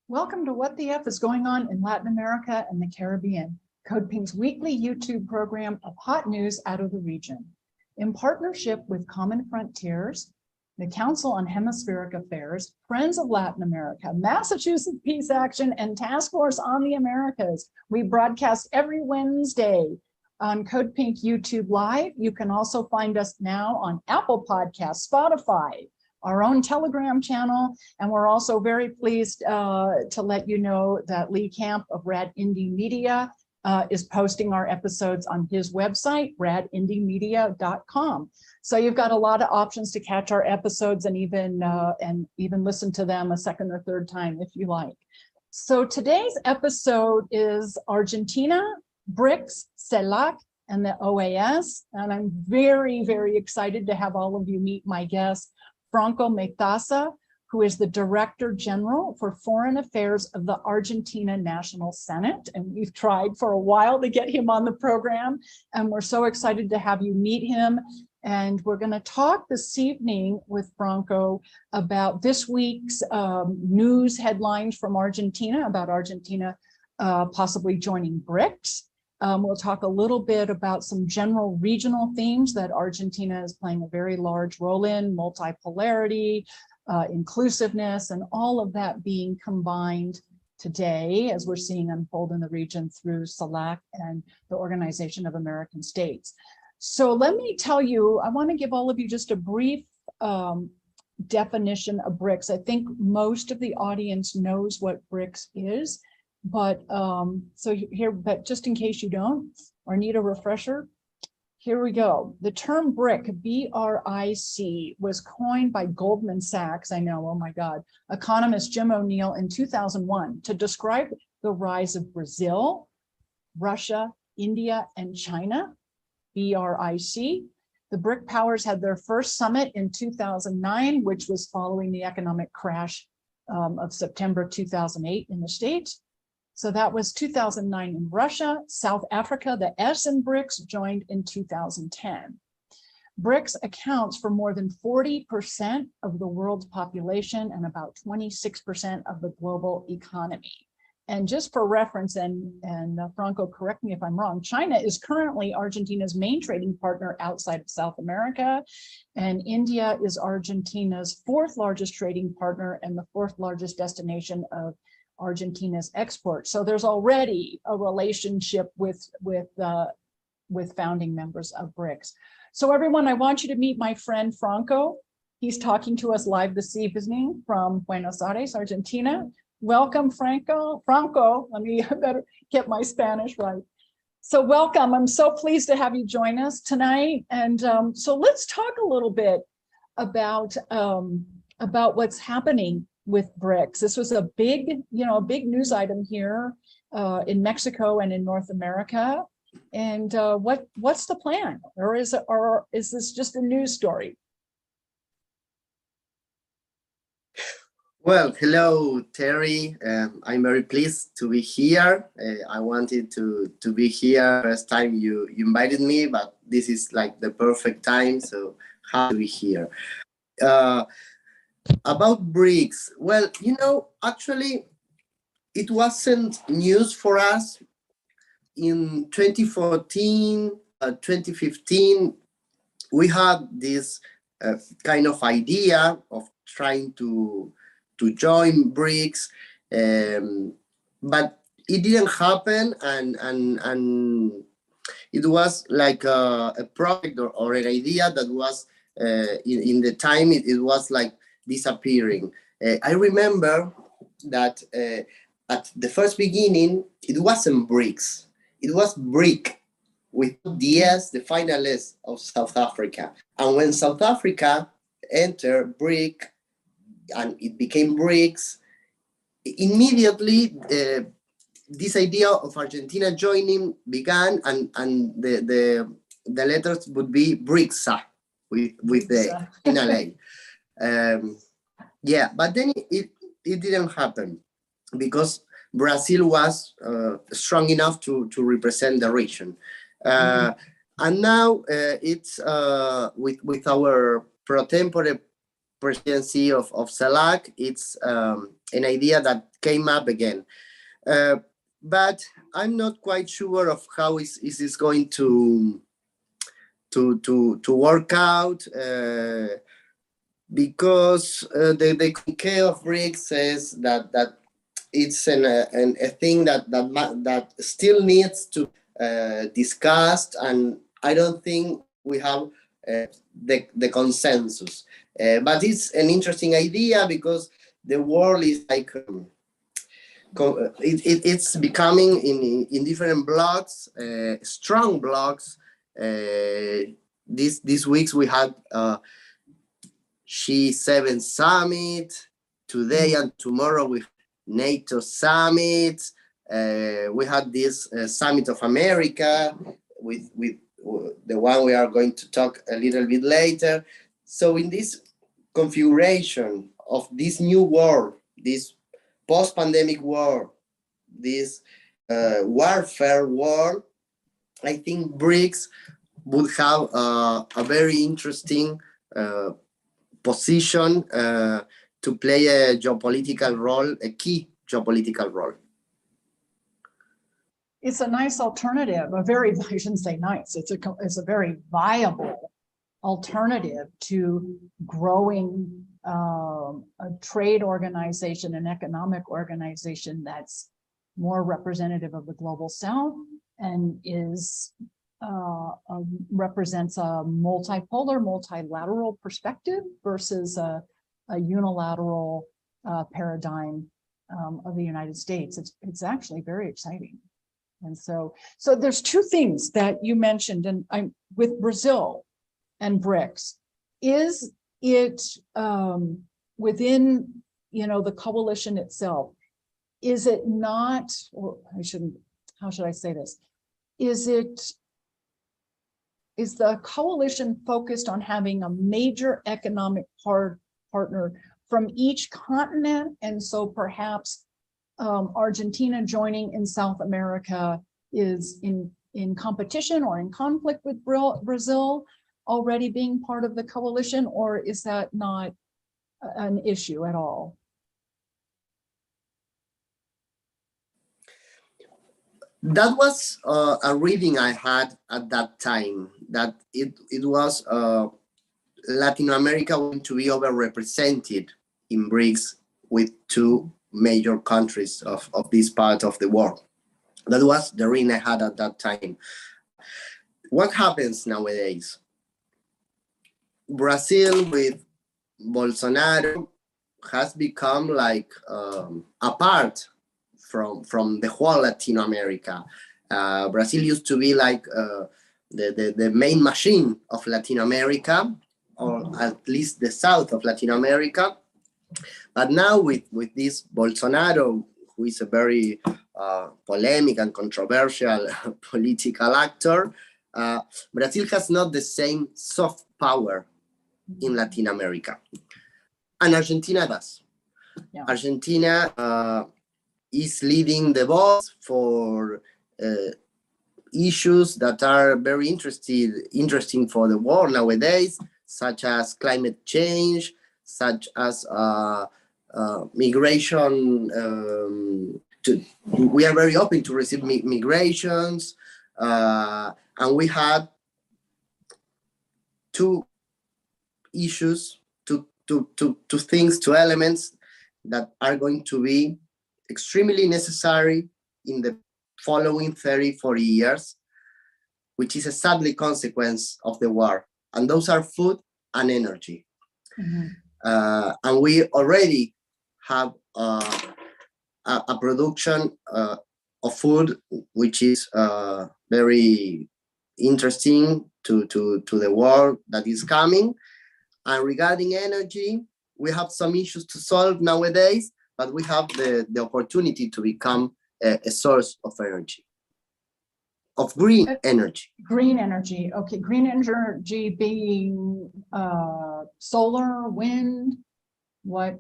Welcome to What the F is Going On in Latin America and the Caribbean, Code Pink's weekly YouTube program of hot news out of the region. In partnership with Common Frontiers, the Council on Hemispheric Affairs, Friends of Latin America, Massachusetts Peace Action, and Task Force on the Americas, we broadcast every Wednesday on Code Pink YouTube Live. You can also find us now on Apple Podcasts, Spotify, our own Telegram channel, and we're also very pleased to let you know that Lee Camp of Rad Indie Media is posting our episodes on his website, radindiemedia.com. So you've got a lot of options to catch our episodes and even listen to them a second or third time if you like. So today's episode is Argentina, BRICS, CELAC, and the OAS, and I'm very, very excited to have all of you meet my guest, Franco Metaza, who is the Director General for Foreign Affairs of the Argentina National Senate. And we've tried for a while to get him on the program, and we're so excited to have you meet him. And we're going to talk this evening with Franco about this week's news headlines from Argentina, about Argentina possibly joining BRICS. We'll talk a little bit about some general regional themes that Argentina is playing a very large role in, multipolarity, inclusiveness, and all of that being combined today as we're seeing unfold in the region through CELAC and the Organization of American States. So let me tell you, I want to give all of you just a brief definition of BRICS. I think most of the audience knows what BRICS is. But but just in case you don't or need a refresher, here we go. The term BRIC, B-R-I-C, was coined by Goldman Sachs, I know, oh my God, economist Jim O'Neill in 2001 to describe the rise of Brazil, Russia, India, and China, BRIC. The BRIC powers had their first summit in 2009, which was following the economic crash of September 2008 in the States. So that was 2009 in Russia. South Africa, the S in BRICS, joined in 2010. BRICS accounts for more than 40% of the world's population and about 26% of the global economy. And just for reference, and Franco, correct me if I'm wrong, China is currently Argentina's main trading partner outside of South America, and India is Argentina's fourth largest trading partner and the fourth largest destination of Argentina's export. So there's already a relationship with founding members of BRICS. So everyone, I want you to meet my friend Franco. He's talking to us live this evening from Buenos Aires, Argentina. Welcome, Franco. Let me better get my Spanish right. So welcome. I'm so pleased to have you join us tonight. And so let's talk a little bit about what's happening with BRICS. This was a big news item here in Mexico and in North America. And what's the plan? Or is this just a news story? Well, hello, Terry. I'm very pleased to be here. I wanted to be here first time you invited me, but this is like the perfect time, so happy to be here. About BRICS, well, actually, it wasn't news for us. In 2014, 2015, we had this kind of idea of trying to join BRICS, but it didn't happen, and it was like a project or an idea that was in the time it was like disappearing. I remember that at the first beginning, it wasn't BRICS, it was BRIC with the S, the final S of South Africa. And when South Africa entered BRIC and it became BRICS, immediately this idea of Argentina joining began, and the letters would be BRICSA with the final A. Yeah, but then it didn't happen because Brazil was strong enough to represent the region. And now it's with our pro tempore presidency of CELAC, it's an idea that came up again. But I'm not quite sure of how is this going to work out, because the communique of BRICS says that it's a thing that still needs to discussed, and I don't think we have the consensus. But it's an interesting idea because the world is like it's becoming in different blocks, strong blocks. These weeks we had G7 summit. Today and tomorrow we NATO summit. We had this Summit of America with the one we are going to talk a little bit later. So in this configuration of this new world, this post-pandemic world, this warfare world, I think BRICS would have a very interesting position to play a geopolitical role, a key geopolitical role. It's a nice alternative, I shouldn't say nice, it's a very viable alternative to growing a trade organization, an economic organization that's more representative of the global South and represents a multipolar, multilateral perspective versus a unilateral paradigm of the United States. It's actually very exciting. And so there's two things that you mentioned, and with Brazil and BRICS. Is it within, the coalition itself? Is it not, or how should I say this? Is the coalition focused on having a major economic partner from each continent? And so perhaps Argentina joining in South America is in competition or in conflict with Brazil already being part of the coalition, or is that not an issue at all? That was a reading I had at that time, that it was Latin America going to be overrepresented in BRICS with two major countries of this part of the world. That was the reading I had at that time. What happens nowadays? Brazil with Bolsonaro has become like apart from the whole Latin America. Brazil used to be like the main machine of Latin America, or at least the south of Latin America. But now with this Bolsonaro, who is a very polemic and controversial political actor, Brazil has not the same soft power in Latin America. And Argentina does. Yeah. Argentina is leading the vote for issues that are very interesting for the world nowadays, such as climate change, such as migration. We are very open to receive migrations, and we had two issues, two elements that are going to be extremely necessary in the following 30-40 years, which is a sadly consequence of the war, and those are food and energy. Mm-hmm. And we already have a production of food which is very interesting to the world that is coming. And regarding energy, we have some issues to solve nowadays, but we have the opportunity to become a source of energy, of green energy. Green energy, okay. Green energy being solar, wind, what?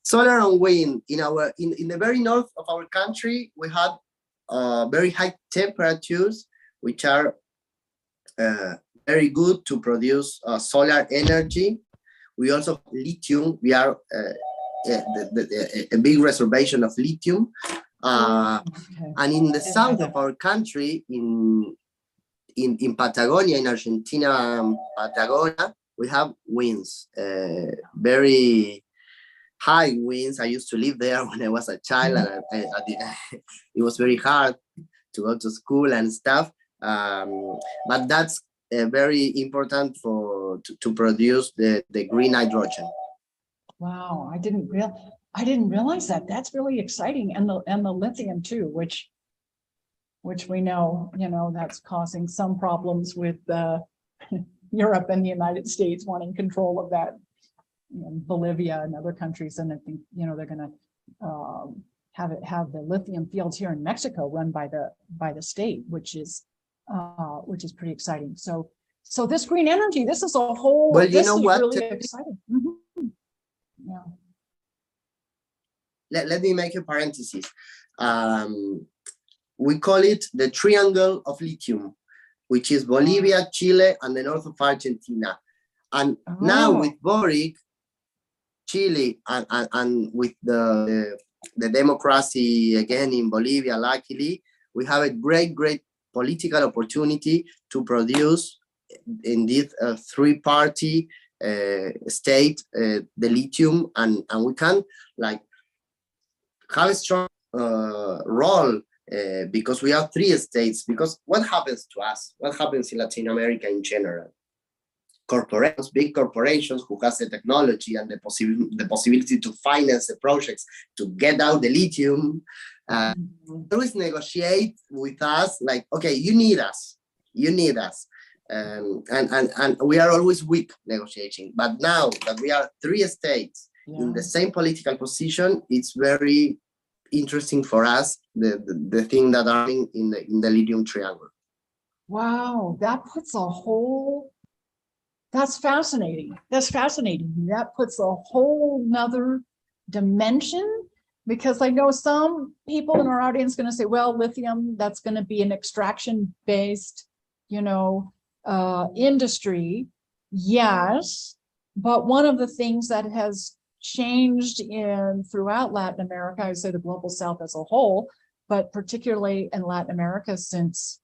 Solar and wind. In the very north of our country, we have very high temperatures, which are very good to produce solar energy. We also have lithium. We are a big reservation of lithium. Okay. And in the south of our country, in Patagonia, in Argentina, Patagonia, we have winds, very high winds. I used to live there when I was a child, and it was very hard to go to school and stuff. But that's very important to produce the green hydrogen. Wow, I didn't realize that. That's really exciting, and the lithium too, which we know, that's causing some problems with Europe and the United States wanting control of that, Bolivia and other countries, and I think they're going to have the lithium fields here in Mexico run by the state, which is pretty exciting. So this green energy, this is a whole. Well, this is really exciting. Mm-hmm. Yeah. Let me make a parenthesis. We call it the triangle of lithium, which is Bolivia, Chile, and the north of Argentina. And now with Boric, Chile, and with the democracy again in Bolivia, luckily, we have a great political opportunity to produce in this three-party state the lithium, and we can have a strong role because we have three states. Because what happens to us? What happens in Latin America in general? Corporations, big corporations who has the technology and the possibility to finance the projects to get out the lithium, always negotiate with us like, okay, you need us. And we are always weak negotiating. But now that we are three states in the same political position, it's very interesting for us, the thing that are in the lithium triangle. Wow, that puts a whole, that's fascinating. That puts a whole nother dimension, because I know some people in our audience going to say, well, lithium, that's going to be an extraction-based, industry. Yes, but one of the things that has changed throughout Latin America, I would say the global South as a whole, but particularly in Latin America since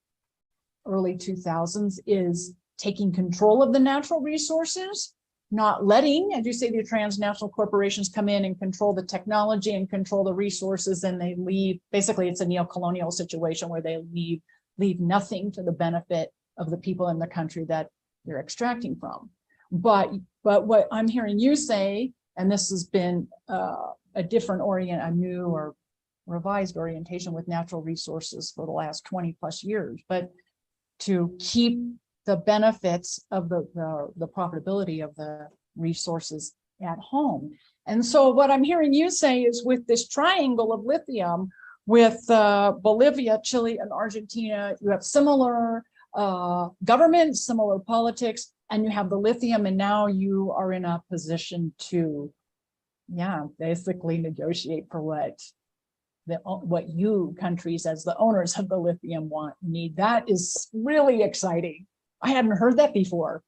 early 2000s, is taking control of the natural resources, not letting, as you say, the transnational corporations come in and control the technology and control the resources, and they leave. Basically, it's a neo-colonial situation where they leave nothing to the benefit of the people in the country that they're extracting from. But what I'm hearing you say, and this has been a different a new or revised orientation with natural resources for the last 20 plus years, but to keep the benefits of the profitability of the resources at home. And so what I'm hearing you say is, with this triangle of lithium, with Bolivia, Chile, and Argentina, you have similar governments, similar politics, and you have the lithium, and now you are in a position to, basically negotiate for what you countries as the owners of the lithium need. That is really exciting. I hadn't heard that before.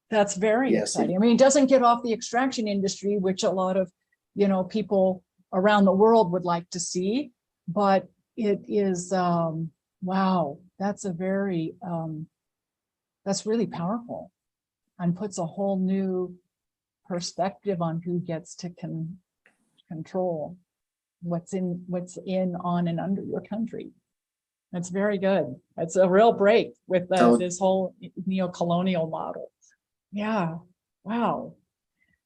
That's very exciting. I mean, it doesn't get off the extraction industry, which a lot of, people around the world would like to see, but it is, wow, that's that's really powerful, and puts a whole new perspective on who gets to control what's in, on, and under your country. That's very good. It's a real break with this whole neo-colonial model. Yeah, wow.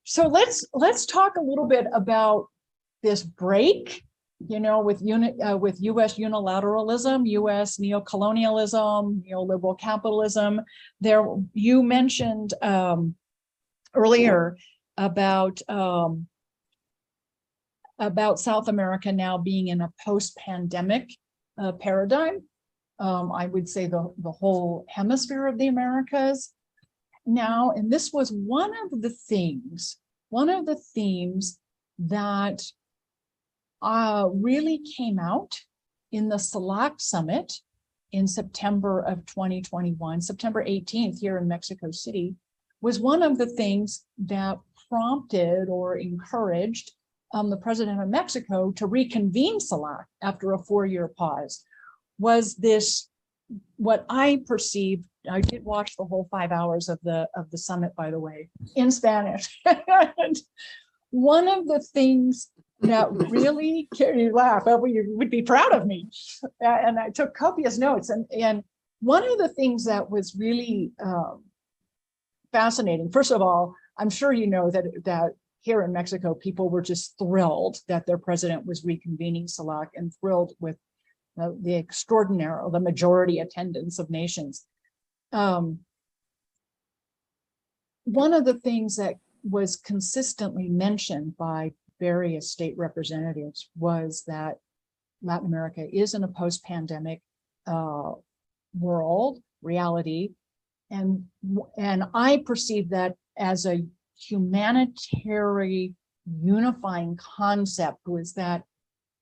So let's talk a little bit about this break, with U.S. unilateralism, U.S. neocolonialism, neoliberal capitalism. There, you mentioned earlier about South America now being in a post-pandemic paradigm. I would say the whole hemisphere of the Americas now, and this was one of the themes that really came out in the CELAC summit in September of 2021, September 18th here in Mexico City, was one of the things that prompted or encouraged the president of Mexico, to reconvene CELAC after a 4-year pause was this, what I perceived, I did watch the whole 5 hours of the summit, by the way, in Spanish. And one of the things that really, you laugh, you would be proud of me. And I took copious notes. And one of the things that was really fascinating, first of all, I'm sure you know that here in Mexico, people were just thrilled that their president was reconvening CELAC and thrilled with the extraordinary, the majority attendance of nations. One of the things that was consistently mentioned by various state representatives was that Latin America is in a post-pandemic world reality, and I perceive that as a humanitarian unifying concept. Was that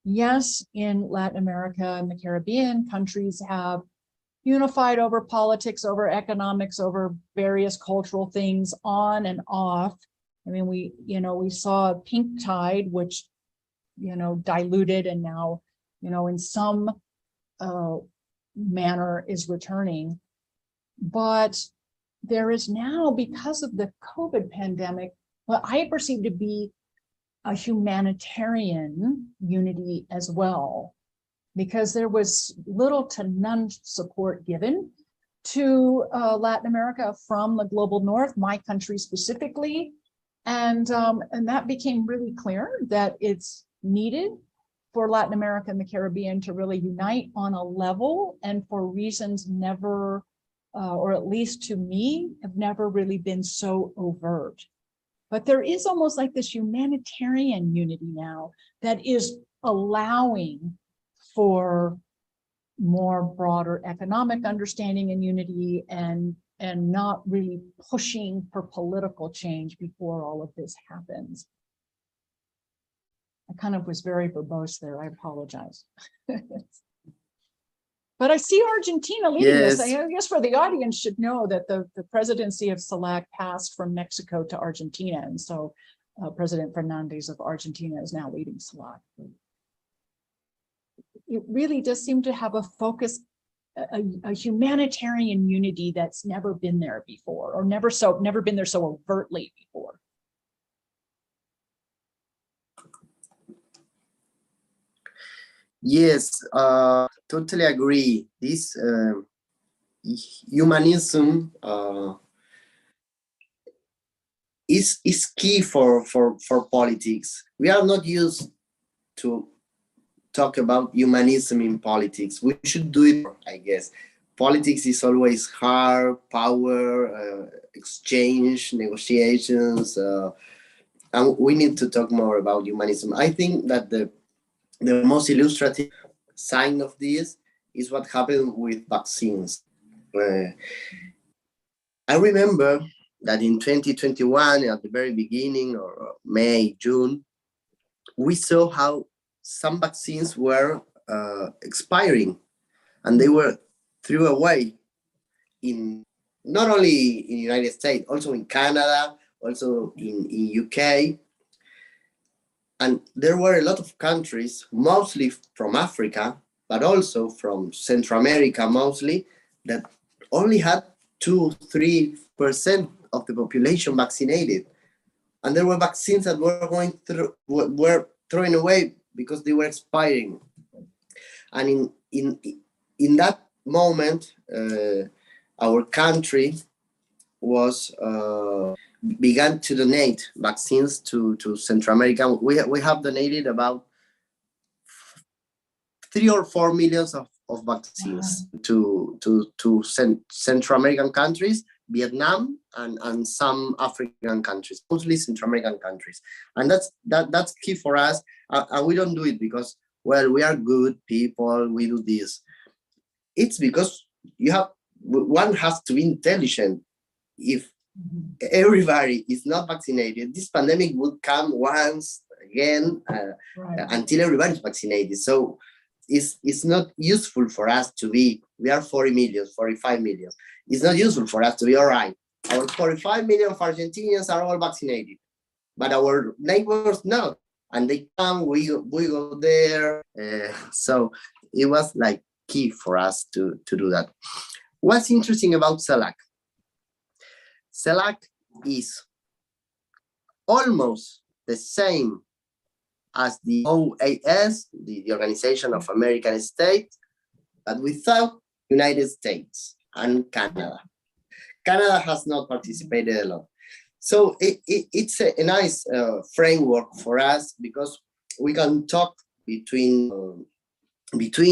yes, in Latin America and the Caribbean, countries have unified over politics, over economics, over various cultural things, on and off. I mean, we saw pink tide, which, diluted and now, in some manner is returning. But there is now, because of the COVID pandemic, what I perceive to be a humanitarian unity as well, because there was little to none support given to Latin America from the global north, my country specifically. And that became really clear that it's needed for Latin America and the Caribbean to really unite on a level, and for reasons never, or at least to me, have never really been so overt. But there is almost like this humanitarian unity now that is allowing for more broader economic understanding and unity, and not really pushing for political change before all of this happens. I kind of was very verbose there, I apologize. But I see Argentina leading this. I guess for the audience should know that the presidency of CELAC passed from Mexico to Argentina. And so President Fernandez of Argentina is now leading CELAC. It really does seem to have a focus, a humanitarian unity that's never been there before, or never been there so overtly before. Yes, totally agree. This humanism is key for politics. We are not used to talk about humanism in politics. We should do it, I guess. Politics is always hard, power, exchange, negotiations, and we need to talk more about humanism. I think that the most illustrative sign of this is what happened with vaccines. I remember that in 2021, at the very beginning, or May, June, we saw how some vaccines were expiring, and they were threw away in not only in the United States, also in Canada, also in UK. And there were a lot of countries, mostly from Africa, but also from Central America mostly, that only had 2-3% of the population vaccinated. And there were vaccines that were thrown away because they were expiring. And in that moment, our country was began to donate vaccines to Central America. We have donated about 3 or 4 million of vaccines to Central American countries, Vietnam, and some African countries, mostly Central American countries. And that's key for us. And we don't do it because, well, we are good people, we do this. It's because one has to be intelligent. If everybody is not vaccinated, this pandemic would come once again until everybody is vaccinated. So it's not useful for us to be, we are 40 million, 45 million. It's not useful for us to be, all right, our 45 million of Argentinians are all vaccinated, but our neighbors not. and they come, we go there. So it was like key for us to do that. What's interesting about CELAC? CELAC is almost the same as the OAS, the Organization of American States, but without United States and Canada. Canada has not participated a lot. So it's a nice framework for us, because we can talk between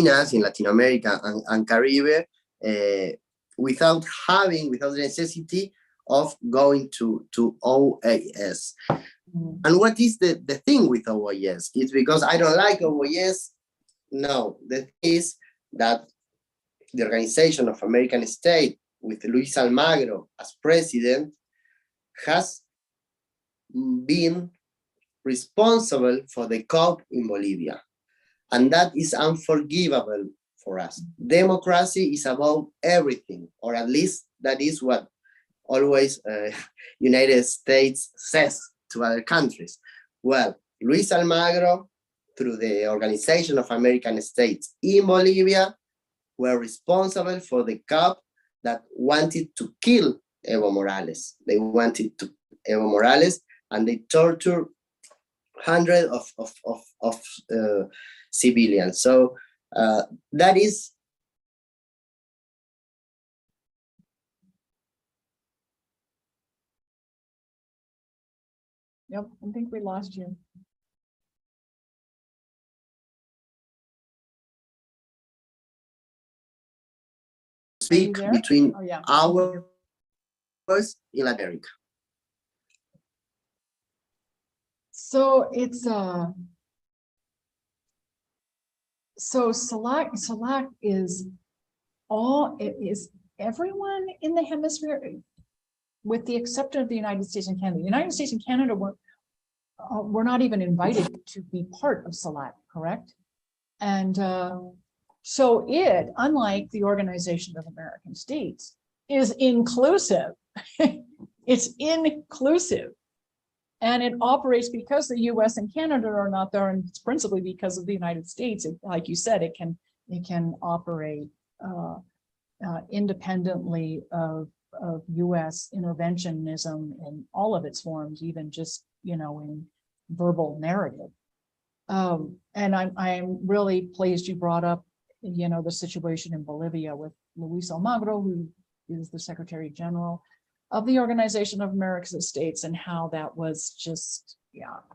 us in Latin America and Caribbean without the necessity of going to OAS. And what is the thing with OAS? It's because I don't like OAS. No, the thing is that the Organization of American States, with Luis Almagro as president, has been responsible for the coup in Bolivia. And that is unforgivable for us. Democracy is about everything, or at least that is what always United States says to other countries. Well, Luis Almagro, through the Organization of American States in Bolivia, were responsible for the coup that wanted to kill Evo Morales. They wanted to kill Evo Morales, and they tortured hundreds of civilians. So that is Yep, I think we lost you. speak between Oh, ours in Latin America. So it's so CELAC is everyone in the hemisphere, with the exception of the United States and Canada. The United States and Canada were not even invited to be part of CELAC, correct? And so it, unlike the Organization of American States, is inclusive. It's inclusive. And it operates because the US and Canada are not there, and it's principally because of the United States. Like you said, it can operate independently of US interventionism in all of its forms, even just, in verbal narrative. And I'm really pleased you brought up, the situation in Bolivia with Luis Almagro, who is the Secretary General of the Organization of American States, and how that was just,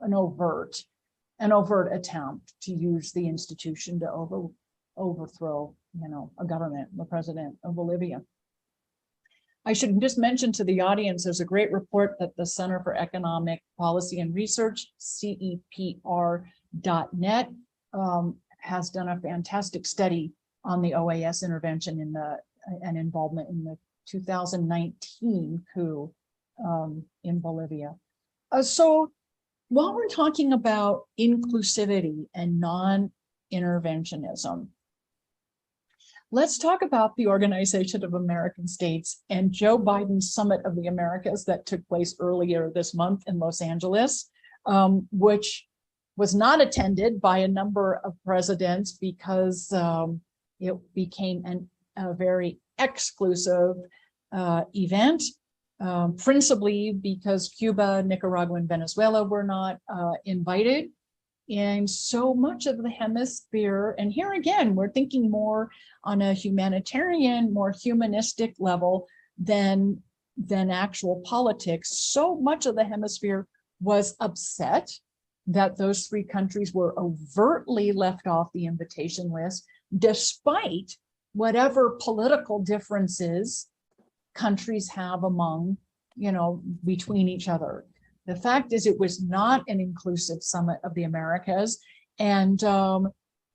an overt attempt to use the institution to overthrow, a government, the president of Bolivia. I should just mention to the audience, there's a great report that the Center for Economic Policy and Research, CEPR.net, has done a fantastic study on the OAS intervention and involvement in the 2019 coup in Bolivia. So while we're talking about inclusivity and non-interventionism, let's talk about the Organization of American States and Joe Biden's Summit of the Americas that took place earlier this month in Los Angeles, which was not attended by a number of presidents because it became a very exclusive event, principally because Cuba, Nicaragua, and Venezuela were not invited. And so much of the hemisphere, and here again, we're thinking more on a humanitarian, more humanistic level than actual politics. So much of the hemisphere was upset that those three countries were overtly left off the invitation list, despite whatever political differences countries have between each other. The fact is, it was not an inclusive Summit of the Americas, and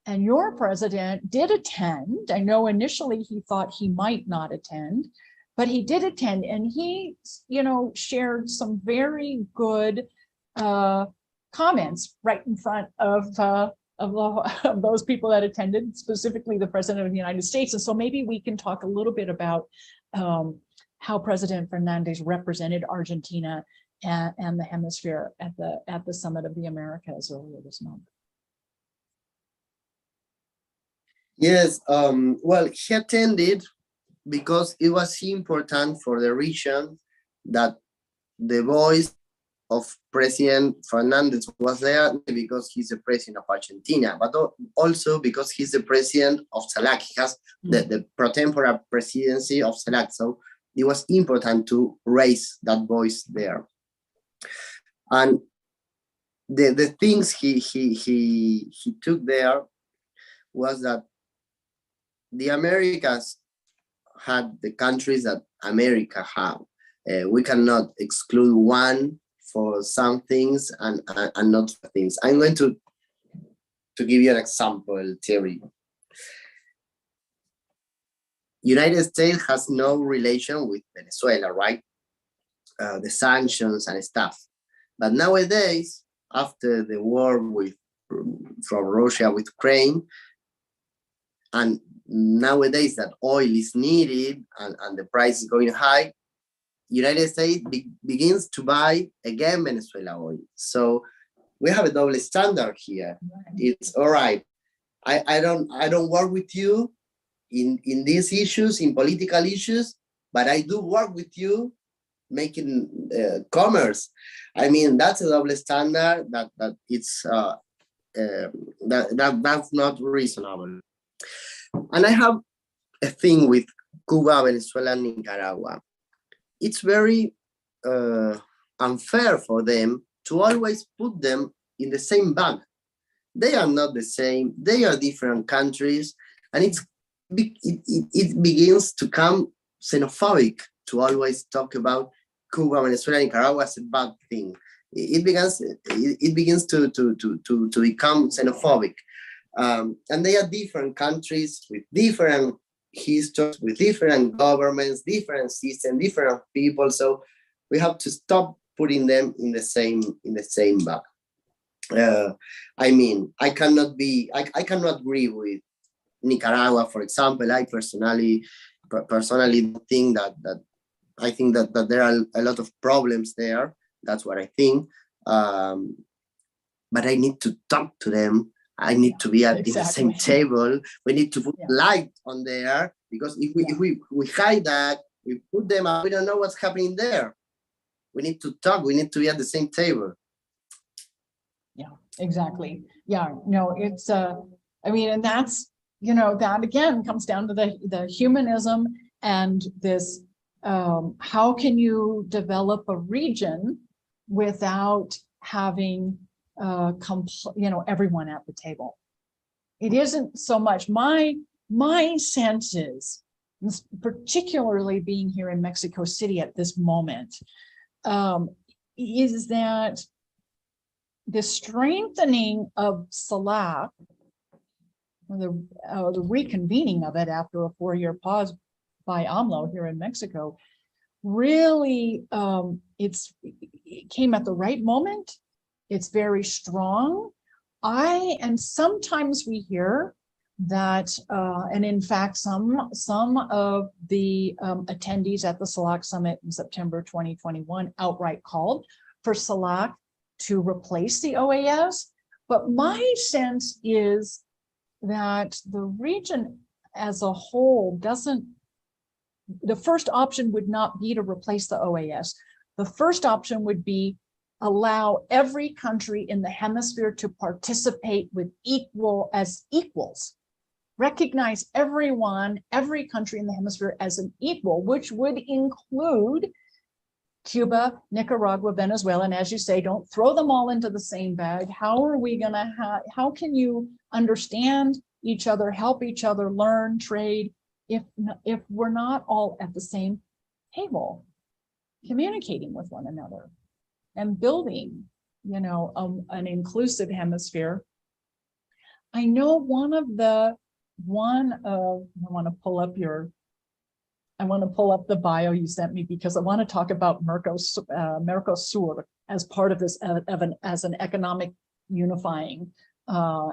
your president did attend. I know initially he thought he might not attend, but he did attend, and he, shared some very good comments right in front of those people that attended, specifically the President of the United States. And so maybe we can talk a little bit about how President Fernandez represented Argentina and the hemisphere at the Summit of the Americas earlier this month. Yes, well, he attended because it was important for the region that the voice of President Fernandez was there, because he's the president of Argentina, but also because he's the president of CELAC. He has the pro tempore presidency of CELAC, so it was important to raise that voice there. And the things he took there was that the Americas had the countries that America have. We cannot exclude one for some things and not for things. I'm going to give you an example, Terry. United States has no relation with Venezuela, right? The sanctions and stuff. But nowadays, after the war from Russia with Ukraine, and nowadays that oil is needed and the price is going high, United States begins to buy again Venezuela oil. So we have a double standard here. It's all right. I don't work with you in these issues, in political issues, but I do work with you making commerce. I mean, that's a double standard that it's that's not reasonable. And I have a thing with Cuba, Venezuela, and Nicaragua. It's very unfair for them to always put them in the same bag. They are not the same. They are different countries, and it begins to become xenophobic to always talk about Cuba, Venezuela, Nicaragua as a bad thing. It begins to become xenophobic, and they are different countries with different histories, with different governments, different systems, different people. So we have to stop putting them in the same bag. I mean, I cannot agree with Nicaragua, for example. I personally think that I think that there are a lot of problems there. That's what I think. But I need to talk to them. I need to be at the same table. We need to put light on there, because if we hide that, we put them up, we don't know what's happening there. We need to talk. We need to be at the same table. Yeah, exactly. Yeah, no, it's I mean, and that's, you know, that again comes down to the humanism and this. How can you develop a region without having everyone at the table? It isn't so much my sense is, particularly being here in Mexico City at this moment, is that the strengthening of CELAC, the reconvening of it after a 4-year pause by AMLO here in Mexico, really it came at the right moment. It's very strong. And sometimes we hear that, and in fact, some of the attendees at the CELAC summit in September 2021 outright called for CELAC to replace the OAS. But my sense is that the region as a whole doesn't, the first option would not be to replace the OAS. The first option would be allow every country in the hemisphere to participate with as equals. Recognize every country in the hemisphere as an equal, which would include Cuba, Nicaragua, Venezuela, and as you say, don't throw them all into the same bag. How are we gonna how can you understand each other, help each other, learn, trade, if we're not all at the same table, communicating with one another and building, an inclusive hemisphere? I know I want to pull up the bio you sent me, because I want to talk about Mercosur as part of this as an economic unifying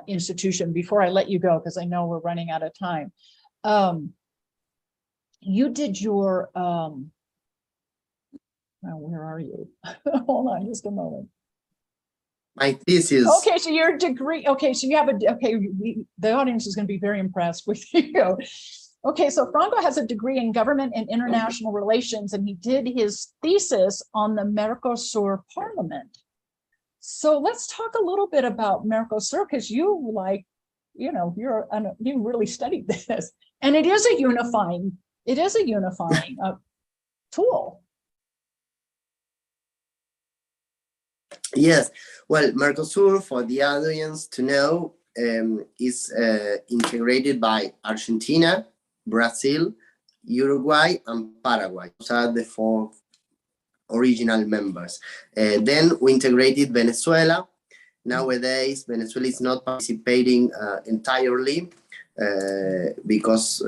institution before I let you go, because I know we're running out of time. You did your Now, where are you? Hold on just a moment. My thesis. Okay, so your degree, okay, so you have the audience is going to be very impressed with you. Okay, so Franco has a degree in government and international relations, and he did his thesis on the Mercosur Parliament. So let's talk a little bit about Mercosur, because you you really studied this, and it is a unifying tool. Yes, well, Mercosur, for the audience to know, is integrated by Argentina, Brazil, Uruguay, and Paraguay. Those are the 4 original members. Then we integrated Venezuela. Nowadays, Venezuela is not participating entirely because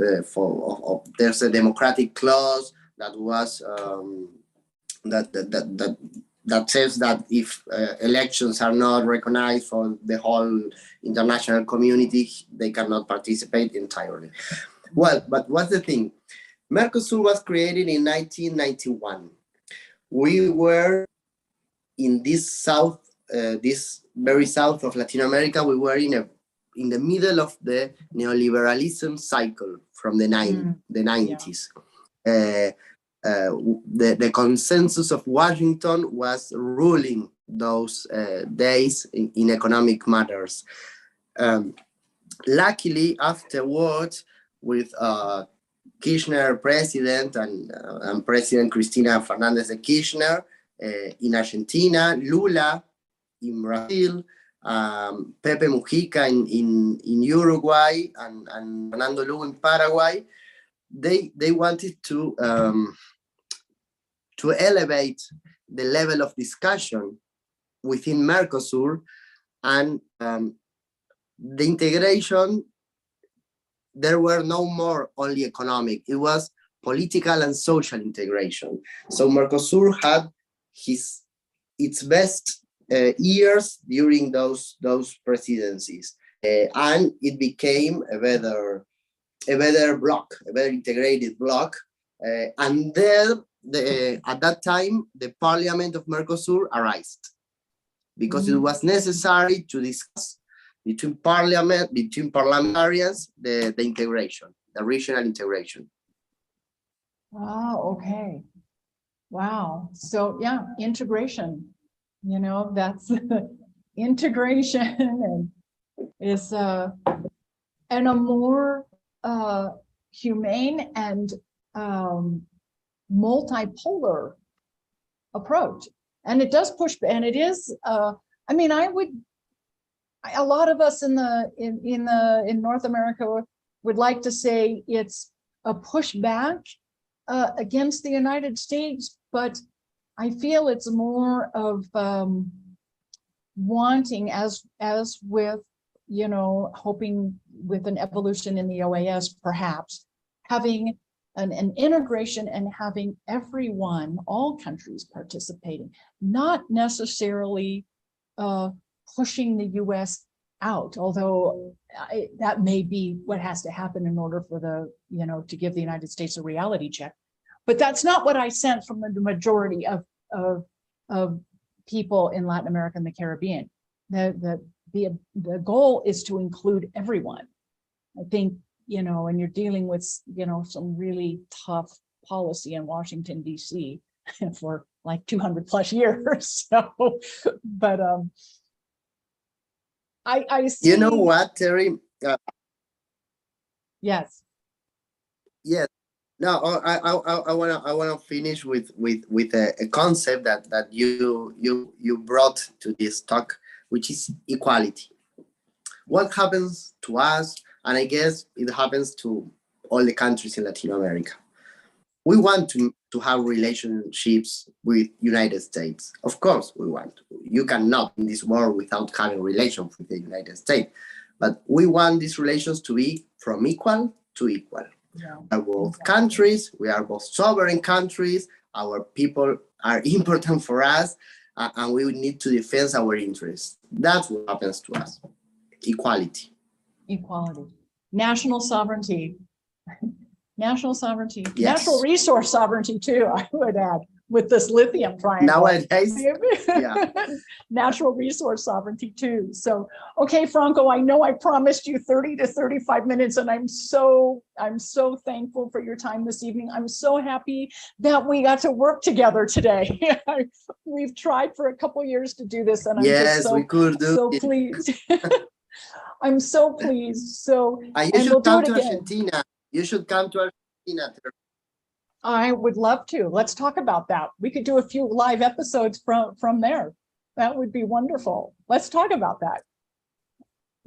there's a democratic clause that was that says that if elections are not recognized for the whole international community, they cannot participate entirely. Well, but what's the thing? Mercosur was created in 1991. We were in this very south of Latin America. We were in the middle of the neoliberalism cycle from the 90s. Yeah. The consensus of Washington was ruling those days in economic matters. Luckily, afterwards, with Kirchner president and President Cristina Fernandez de Kirchner in Argentina, Lula in Brazil, Pepe Mujica in Uruguay, and Fernando Lugo in Paraguay, they wanted to elevate the level of discussion within Mercosur, and the integration, there were no more only economic, it was political and social integration. So Mercosur had its best years during those presidencies, and it became a better bloc, a better integrated bloc, and then at that time, the Parliament of Mercosur arose because it was necessary to discuss between parliamentarians the integration, the regional integration. Oh, okay. Wow. So yeah, integration. That's integration, and is and a more humane and multipolar approach, and it does push, and it is a lot of us in North America would like to say it's a pushback against the United States, but I feel it's more of wanting, as with hoping with an evolution in the OAS, perhaps having an integration and having everyone, all countries participating, not necessarily pushing the US out, although that may be what has to happen in order for to give the United States a reality check. But that's not what I sense from the majority of people in Latin America and the Caribbean. The goal is to include everyone. I think, and you're dealing with, some really tough policy in Washington, DC for like 200 plus years. So, but I see. You know what, Terry? Yes. Yes. No, I wanna finish with a concept that you brought to this talk, which is equality. What happens to us, and I guess it happens to all the countries in Latin America. We want to have relationships with United States. Of course we want. You cannot in this world without having relations with the United States. But we want these relations to be from equal to equal. Yeah, we are both countries, we are both sovereign countries, our people are important for us, and we need to defend our interests. That's what happens to us. Equality. Equality. National sovereignty. National sovereignty. Yes. Natural resource sovereignty too, I would add. with this lithium triangle. Nowadays, yeah. Natural resource sovereignty too. So, okay, Franco, I know I promised you 30 to 35 minutes, and I'm so thankful for your time this evening. I'm so happy that we got to work together today. We've tried for a couple years to do this, and I'm just so, we could do so it. pleased. I'm so pleased. So, you and should we'll do come it to again. Argentina. You should come to Argentina. I would love to. Let's talk about that. We could do a few live episodes from there. That would be wonderful. Let's talk about that.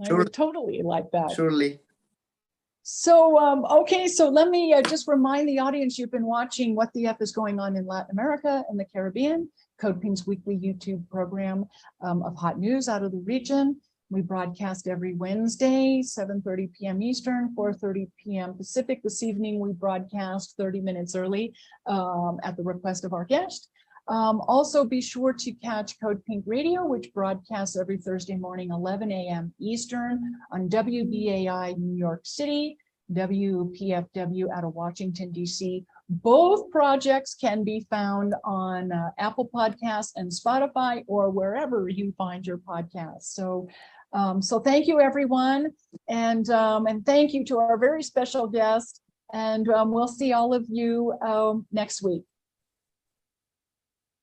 I would totally like that. Surely. So, okay, so let me just remind the audience you've been watching What the F is Going On in Latin America and the Caribbean, Code Pink's weekly YouTube program of hot news out of the region. We broadcast every Wednesday, 7:30 p.m. Eastern, 4:30 p.m. Pacific. This evening, we broadcast 30 minutes early at the request of our guest. Also, be sure to catch Code Pink Radio, which broadcasts every Thursday morning, 11 a.m. Eastern on WBAI New York City, WPFW out of Washington, D.C. Both projects can be found on Apple Podcasts and Spotify or wherever you find your podcasts. So thank you, everyone. And thank you to our very special guest. And we'll see all of you next week.